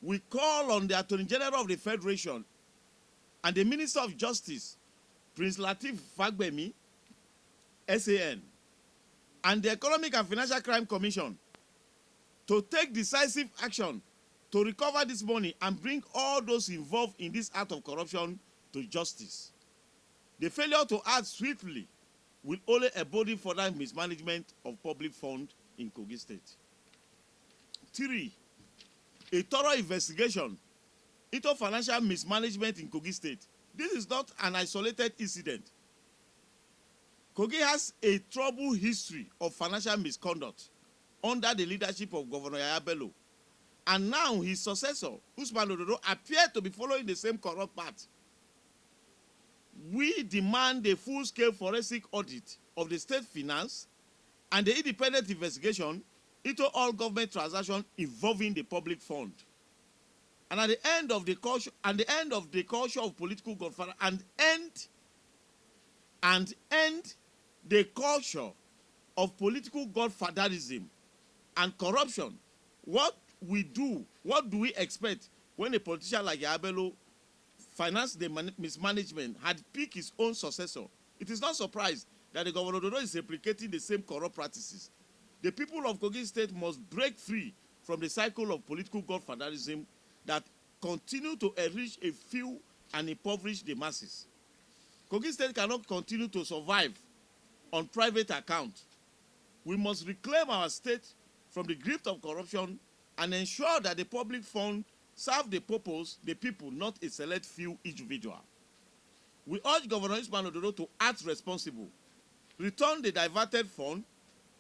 we call on the Attorney General of the Federation and the Minister of Justice, Prince Lateef Fagbemi, SAN, and the Economic and Financial Crime Commission to take decisive action to recover this money and bring all those involved in this act of corruption to justice. The failure to act swiftly will only embolden further mismanagement of public funds in Kogi State. 3. A thorough investigation into financial mismanagement in Kogi State. This is not an isolated incident. Kogi has a troubled history of financial misconduct under the leadership of Governor Yaya Bello. And now his successor, Usman Ododo, appeared to be following the same corrupt path. We demand a full-scale forensic audit of the state finance and the independent investigation into all government transactions involving the public fund. And at the end of the culture, of political godfather, and end the culture of political godfatherism and corruption. What do we expect when a politician like Yaya Bello financed the mismanagement, had picked his own successor? It is not surprised that the Governor Ododo is replicating the same corrupt practices. The people of Kogi State must break free from the cycle of political godfatherism that continue to enrich a few and impoverish the masses. Kogi State cannot continue to survive on private account. We must reclaim our state from the grip of corruption and ensure that the public fund serve the purpose, the people, not a select few individual. We urge Governor Usman Ododo to act responsible, return the diverted fund,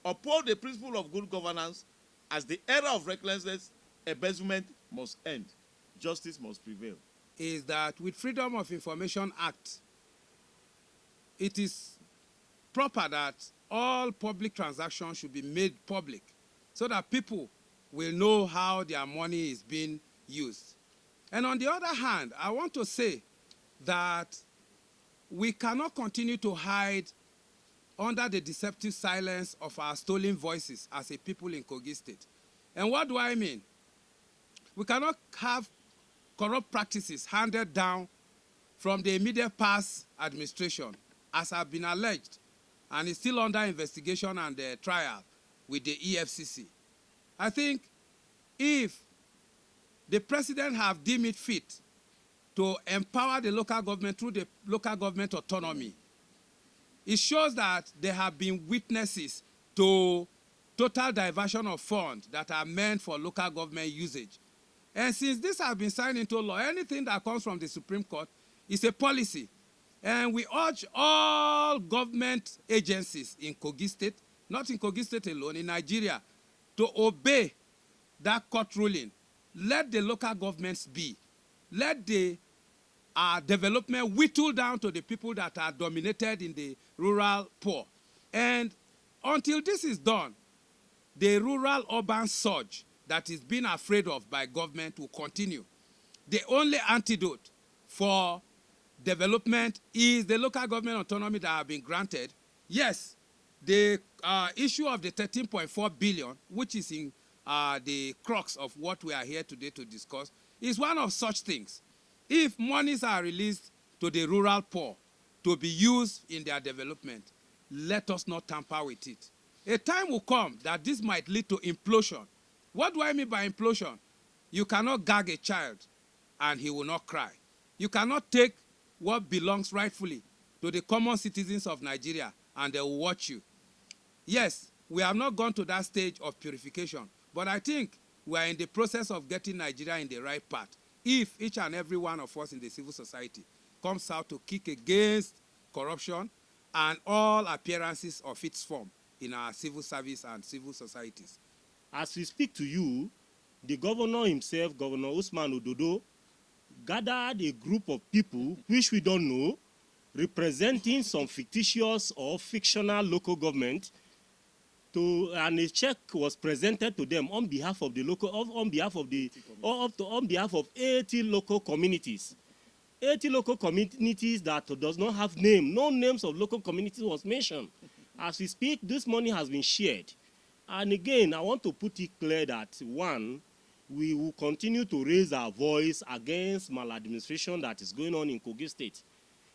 uphold the principle of good governance, as the era of recklessness, embezzlement must end. Justice must prevail. Is that with Freedom of Information Act, it is proper that all public transactions should be made public so that people will know how their money is being used. And on the other hand, I want to say that we cannot continue to hide under the deceptive silence of our stolen voices as a people in Kogi State. And what do I mean? We cannot have corrupt practices handed down from the immediate past administration, as have been alleged, and is still under investigation and trial with the EFCC. I think if the president have deemed it fit to empower the local government through the local government autonomy, it shows that there have been witnesses to total diversion of funds that are meant for local government usage. And since this has been signed into law, anything that comes from the Supreme Court is a policy. And we urge all government agencies in Kogi State, not in Kogi State alone, in Nigeria, to obey that court ruling. Let the local governments be. Let the development whittle down to the people that are dominated in the rural poor. And until this is done, the rural-urban surge that is being afraid of by government will continue. The only antidote for development is the local government autonomy that have been granted. Yes, the issue of the 13.4 billion, which is in the crux of what we are here today to discuss, is one of such things. If monies are released to the rural poor to be used in their development, let us not tamper with it. A time will come that this might lead to implosion. What do I mean by implosion? You cannot gag a child and he will not cry. You cannot take what belongs rightfully to the common citizens of Nigeria and they will watch you. Yes, we have not gone to that stage of purification, but I think we are in the process of getting Nigeria in the right path. If each and every one of us in the civil society comes out to kick against corruption and all appearances of its form in our civil service and civil societies. As we speak to you, the governor himself, Governor Usman Ododo, gathered a group of people which we don't know, representing some fictitious or fictional local government, and a check was presented to them on behalf of the local, on behalf of 80 local communities. 80 local communities that does not have name. No names of local communities was mentioned. As we speak, this money has been shared. And again, I want to put it clear that, one, we will continue to raise our voice against maladministration that is going on in Kogi State.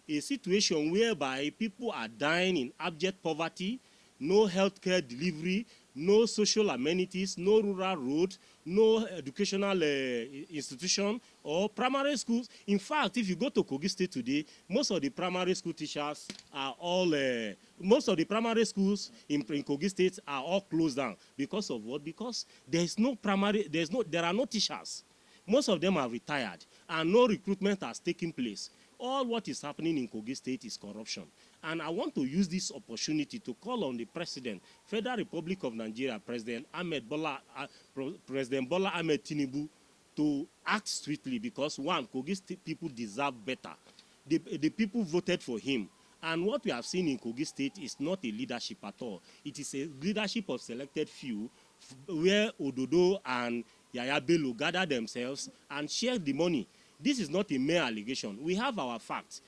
A situation whereby people are dying in abject poverty, no healthcare delivery, no social amenities, no rural road, no educational institution or primary schools. In fact, if you go to Kogi State today, most of the primary school teachers are all, most of the primary schools in Kogi State are all closed down. Because of what? Because there are no teachers. Most of them are retired and no recruitment has taken place. All what is happening in Kogi State is corruption. And I want to use this opportunity to call on the President, Federal Republic of Nigeria, President Bola Ahmed Tinubu, to act swiftly because, one, Kogi State people deserve better. The people voted for him. And what we have seen in Kogi State is not a leadership at all. It is a leadership of selected few where Ododo and Yaya Bello gather themselves and share the money. This is not a mere allegation. We have our facts.